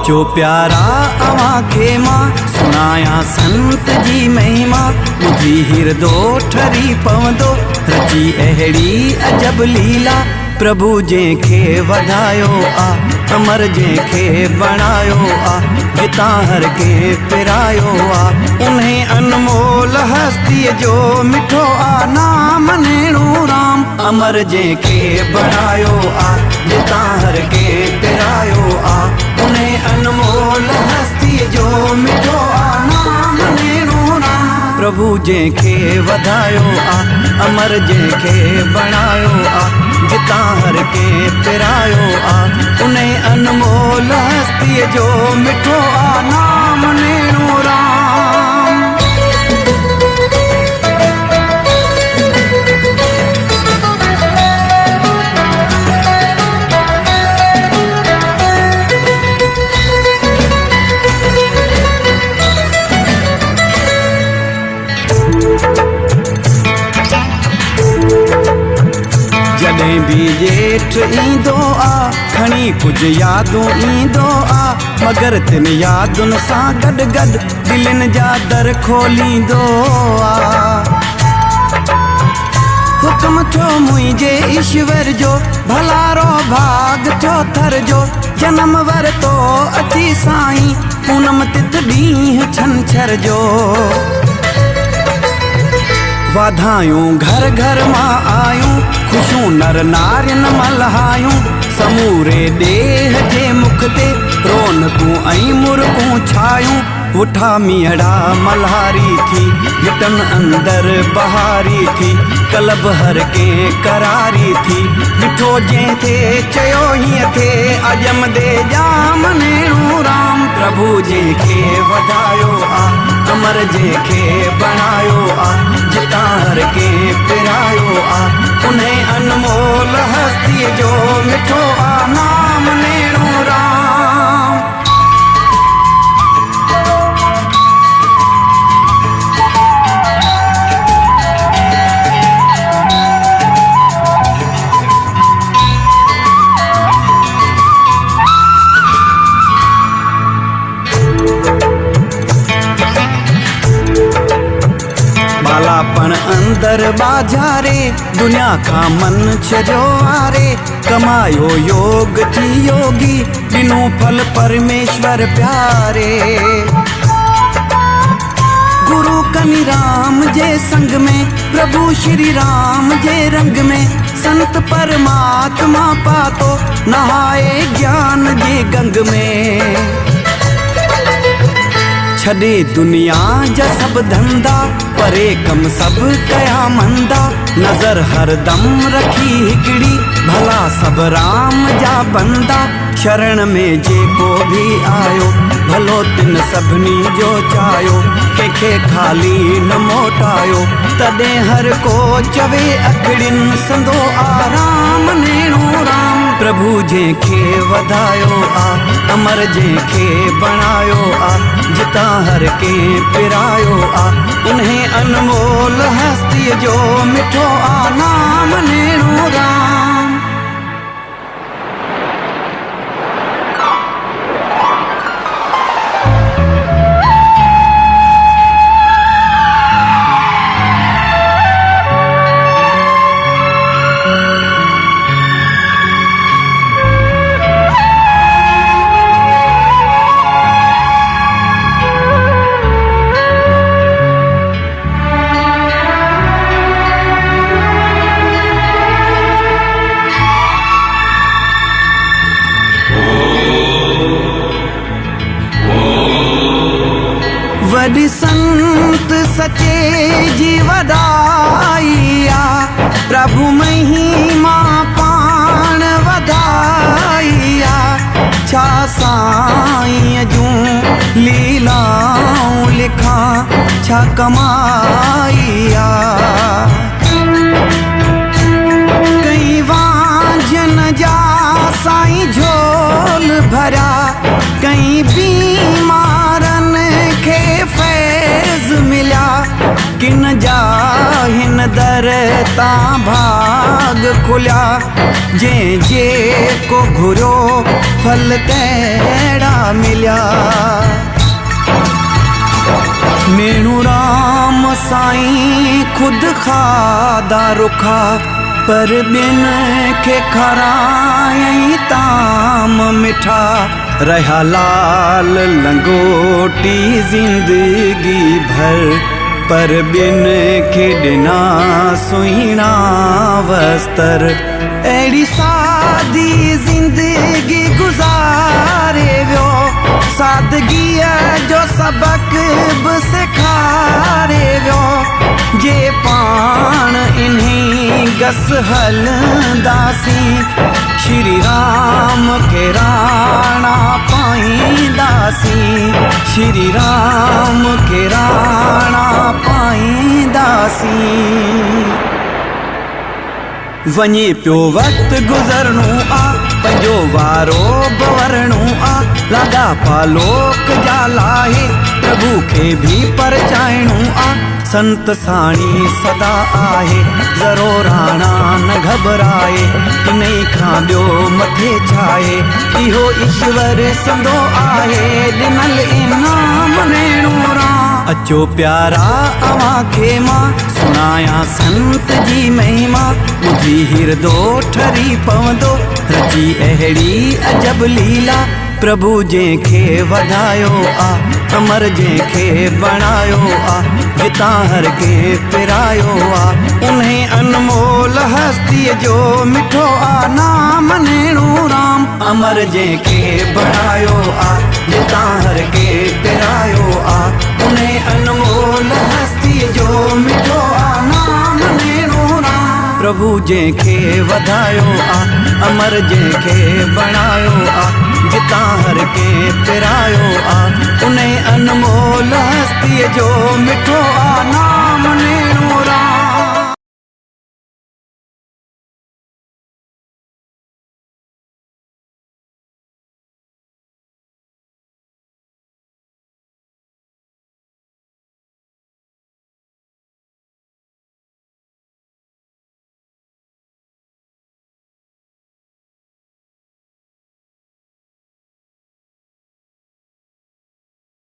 जो प्यारा अवां खे मां सुनाया संत जी महिमा, मुझी हिरदो ठरी पवंदो रची अहिड़ी अजब लीला। प्रभु जंहिंखे वधायो आ, अमर जंहिंखे बणायो आ, जितां हर के पिरायो आ, उन्हें अनमोल हस्तीअ जो मिठो आ नाम नेणो राम। अमर जंहिंखे बणायो आ, जितां हर के पिरायो आ, उन्हें अनमोल हस्तीअ जो मिठो आ नाम नेणो राम। प्रभु जंहिंखे वधायो आ, अमर जंहिंखे बणायो आ, जितां हर के पिरायो आ, उन्हें अनमोल हस्तीअ जो मिठो आ नाम नेणो राम। जॾहिं बि जेठ ईंदो आ, खणी कुझु यादूं ईंदो आ, मगर तिन यादुनि सां गॾु गॾु दिलनि जा दर खोलींदो आ। हुक्म थियो मुंहिंजे ईश्वर जो, भलारो भाग थियो थर जो, जनम वरतो अची साईं पूनम तिथ ॾींहुं छंछर जो। वाधायूं घर घर मां आयूं, खुशियूं नर नारियुनि मल्हायूं, समूरे ॾेह जे मुख ते रौनकूं ऐं मुर्कूं छायूं। उठा मीहड़ा मल्हारी थी, गिटन अंदर बहारी थी, कलब हर के करारी थी, ॾिठो जंहिंखे चयो हीअं थे अजम दे जाम नेणो राम। प्रभु जंहिंखे वधायो आ, अमर जंहिंखे बणायो आ, जितां हर के पिरायो आ, उन्हें अनमोल हस्तीअ जो मिठो आ नाम नेणो राम। बालापण अंदर बाजारे, दुनिया खां मन छॾियो आरे, कमायो योग थी योगी, ॾिनो फल परमेश्वर प्यारे। गुरु कनि राम जे संग में, प्रभु श्री राम जे रंग में, संत परमात्मा पातो नहाए ज्ञान जे गंग में। छॾे दुनिया जा सब धंधा, परे कम सब कया मंदा, नज़र हर दम रखी हिकड़ी, भला सब राम जा बंदा। शरण में जेको भी आयो, भलो तिन सभिनी जो चायो, कंहिंखे खाली न मोटायो, तॾहिं हर को चवे अखड़ियुनि संदो आराम नेणो राम। प्रभु जंहिंखे वधायो आ, अमर जंहिंखे बणायो आ, जितां हर के पिरायो आ, उन्हें अनमोल हस्तीअ जो मिठो आ नाम नेणो राम। वॾी संत सचे जी वधाई आ, प्रभु महिमा पाण वधाई आ, छा साईं जूं लीलाऊं लिखां छा कमाई आ। कई वांझन जा साईं झोल भरा, कई बीमारन खे फैज़ मिलिया, किन जा हिन दर तां भाग बाग खुलिया जे जे को घुरियो फल तहिड़ा मिलिया। मेनू राम साईं खुद खादा रुखा पर बिन खे खारायई ताम मिठा। रहा लाल लंगोटी जिंदगी भर पर बिन खे ॾिना सुहिणा वस्तर। अहिड़ी सादी जिंदगी गुज़ारे वियो सादगीअ जो सबक बि सेखारे वियो। जे पाण इन्हीं गस हलंदासीं श्री राम खे राणा पाईंदासीं। श्री राम खे राणा पाईंदासीं। वञे पियो वक्त गुज़रणो आ पंहिंजो वारो बवरणो आ। लाॻापा लोक जा लाहे प्रभु खे भी परचाइणो आ। संत साणी सदा आहे ज़रो राणा न घबराए। इन्ही खां ॿियो मथे छाहे इहो ईश्वर संदो आहे। ॾिनल इनाम नेणो राम। अचो प्यारा अवां खे मां सुणायां संत जी महिमा। ॿुधी हिरदो ठरी पवंदो रची अहिड़ी अजब लीला। प्रभु जंहिंखे वधायो आ अमर जंहिंखे बणायो आ। जितां हर के पिरायो आ उन्हें अनमोल हस्तीअ जो मिठो आ नाम नेणो राम। अमर जंहिंखे बणायो आ जितां हर के पिरायो आ उन्हें अनमोल हस्तीअ जो मिठो आ नाम नेणो राम। प्रभु जंहिंखे वधायो आ अमर जंहिंखे बणायो आ जितां हर के पिरायो आ उन्हें अनमोल हस्तीअ जो मिठो आ नाम।